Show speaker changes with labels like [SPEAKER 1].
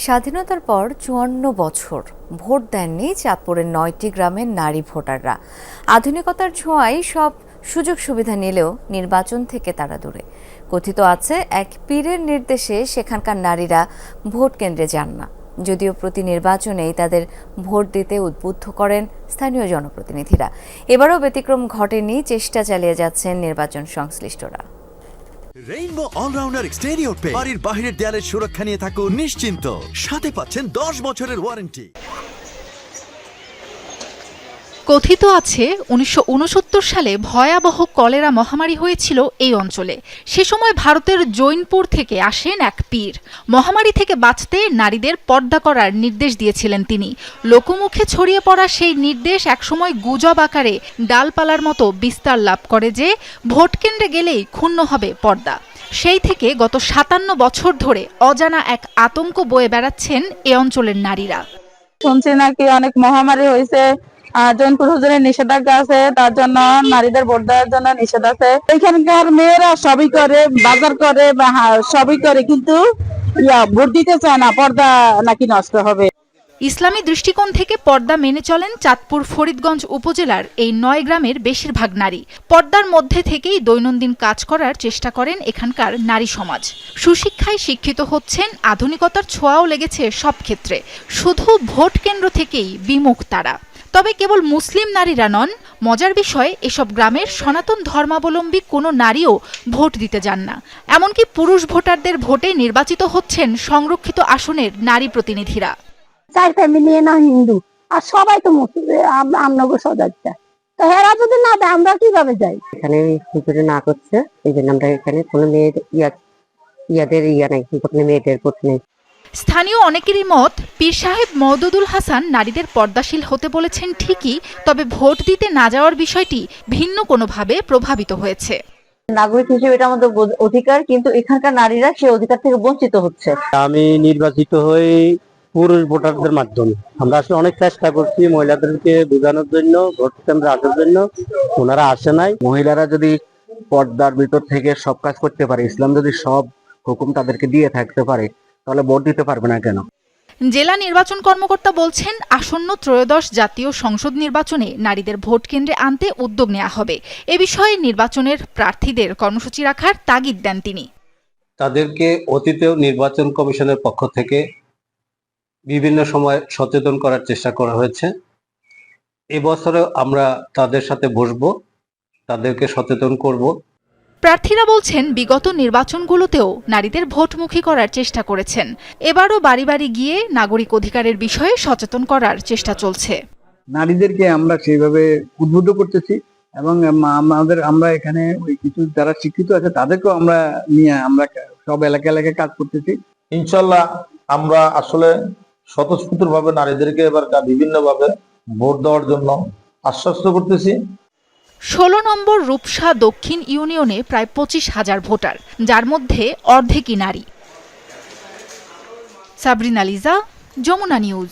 [SPEAKER 1] স্বাধীনতার পর ৫৪ বছর ভোট দেননি চাঁদপুরের ৯টি গ্রামের নারী ভোটাররা। আধুনিকতার ছোঁয়ায় সব সুযোগ সুবিধা নিলেও নির্বাচন থেকে তারা দূরে। কথিত আছে, এক পীরের নির্দেশে সেখানকার নারীরা ভোট কেন্দ্রে যান না, যদিও প্রতি নির্বাচনেই তাদের ভোট দিতে উদ্বুদ্ধ করেন স্থানীয় জনপ্রতিনিধিরা। এবারও ব্যতিক্রম ঘটেনি, চেষ্টা চালিয়ে যাচ্ছেন নির্বাচন সংশ্লিষ্টরা।
[SPEAKER 2] রেইনবো অলরাউন্ডার এক্সটেরিয়র পে বাড়ির বাহিরের দেয়ালের সুরক্ষা নিয়ে থাকুন নিশ্চিন্ত, সাথে পাচ্ছেন 10 বছরের ওয়ারেন্টি।
[SPEAKER 3] কথিত আছে ১৯৬৯ সালে ভয়াবহ কলেরা মহামারী হয়েছিল এই অঞ্চলে। সে সময় ভারতের জৈনপুর থেকে আসেন এক পীর। মহামারী থেকে বাঁচতে নারীদের পর্দা করার নির্দেশ দিয়েছিলেন তিনি। লোকমুখে ছড়িয়ে পড়া সেই নির্দেশ একসময় গুজব আকারে ডালপালার মতো বিস্তার লাভ করে যে ভোট কেন্দ্রে গেলেই ক্ষুণ্ণ হবে পর্দা। সেই থেকে গত ৫৭ বছর ধরে অজানা এক আতঙ্ক বয়ে বেড়াচ্ছেন এ অঞ্চলের নারীরা।
[SPEAKER 4] শুনছি নাকি অনেক মহামারী হয়েছে, জৈনপুর হুজুরের নিষেধাজ্ঞা আছে, তার জন্য নারীদের ভোট দেওয়ার জন্য নিষেধ আছে। এখানকার মেয়েরা সবই করে, বাজার করে, সবই করে, কিন্তু ভোট দিতে চায় না, পর্দা নাকি নষ্ট হবে।
[SPEAKER 3] ইসলামী দৃষ্টিকোণ থেকে পর্দা মেনে চলেন চাঁদপুর ফরিদগঞ্জ উপজেলার এই ৯ গ্রামের বেশিরভাগ নারী। পর্দার মধ্যে থেকেই দৈনন্দিন কাজ করার চেষ্টা করেন এখানকার নারী সমাজ। সুশিক্ষায় শিক্ষিত হচ্ছেন, আধুনিকতার ছোঁয়াও লেগেছে সব ক্ষেত্রে। শুধু ভোট কেন্দ্র থেকেই বিমুখ তারা। তবে কেবল মুসলিম নারীরা নন, মজার বিষয় এসব গ্রামের সনাতন ধর্মাবলম্বী কোনো নারীও ভোট দিতে যান না। এমনকি পুরুষ ভোটারদের ভোটে নির্বাচিত হচ্ছেন সংরক্ষিত আসনের নারী প্রতিনিধিরা।
[SPEAKER 5] 4 ফ্যামিলি না হিন্দু, আর সবাই তো আমনগো সজাগটা, তো হেরা যদি না দেয় আমরা কিভাবে যাই?
[SPEAKER 6] এখানে হুজুরে না করছে, এই জন্য আমরা এখানে কোনো মেয়ের ইয়াদের নাই, কোনো মেয়েদের ভোট নেই।
[SPEAKER 3] স্থানীয় অনেকেরই মত, পীর সাহেব মওদুদুল হাসান নারীদের পর্দাশীল হতে বলেছেন ঠিকই, তবে ভোট দিতে না যাওয়ার বিষয়টি ভিন্ন কোনোভাবে প্রভাবিত হয়েছে।
[SPEAKER 6] নাগরিক হিসেবে এটা আমাদের অধিকার, কিন্তু এখানকার নারীরা সেই অধিকার থেকে বঞ্চিত হচ্ছে।
[SPEAKER 7] আমি নির্বাচিত হই পুরুষ ভোটারদের মাধ্যমে। আমরা আসলে অনেক চেষ্টা করছি মহিলাদেরকে বোঝানোর জন্য, ভোট কেন্দ্রে আসার জন্য, ওনারা আসে নাই।
[SPEAKER 8] মহিলারা যদি পর্দার ভিতর থেকে সব কাজ করতে পারে, ইসলাম যদি সব হুকুম তাদেরকে দিয়ে থাকতে পারে, তাহলে ভোট দিতে পারবে না কেন?
[SPEAKER 3] জেলা নির্বাচন কর্মকর্তা বলছেন, আসন্ন ত্রয়োদশ জাতীয় সংসদ নির্বাচনে নারীদের ভোট কেন্দ্রে আনতে উদ্যোগ নেওয়া হবে। এ বিষয়ে নির্বাচনের প্রার্থীদের কর্মসূচি রাখার তাগিদ দেন তিনি।
[SPEAKER 7] তাদেরকে অতীতেও নির্বাচন কমিশনের পক্ষ থেকে বিভিন্ন সময় সচেতন করার চেষ্টা করা হয়েছে। এবছরে আমরা তাদের সাথে বসবো, তাদেরকে সচেতন করব।
[SPEAKER 3] প্রার্থীরা বলছেন, বিগত নির্বাচনগুলোতেও নারীদের ভোটমুখী করার চেষ্টা করেছেন। এবারও বাড়ি বাড়ি গিয়ে নাগরিক অধিকারের বিষয়ে সচেতন করার চেষ্টা চলছে।
[SPEAKER 9] নারীদেরকে আমরা সেইভাবে উদ্বুদ্ধ করতেছি, এবং আমরা এখানে ওই কিছু যারা শিক্ষিত আছে তাদেরকেও আমরা নিয়ে আমরা সব এলাকায় কাজ করতেছি।
[SPEAKER 10] ইনশাল্লাহ আমরা আসলে স্বতঃস্ফূর্তভাবে নারীদেরকে এবার বিভিন্নভাবে ভোট দেওয়ার জন্য আশ্বস্ত করতেছি।
[SPEAKER 3] ১৬ নম্বর রূপসা দক্ষিণ ইউনিয়নে প্রায় ২৫,০০০ ভোটার, যার মধ্যে অর্ধেকই নারী। সাবরিনা লিজা, যমুনা নিউজ।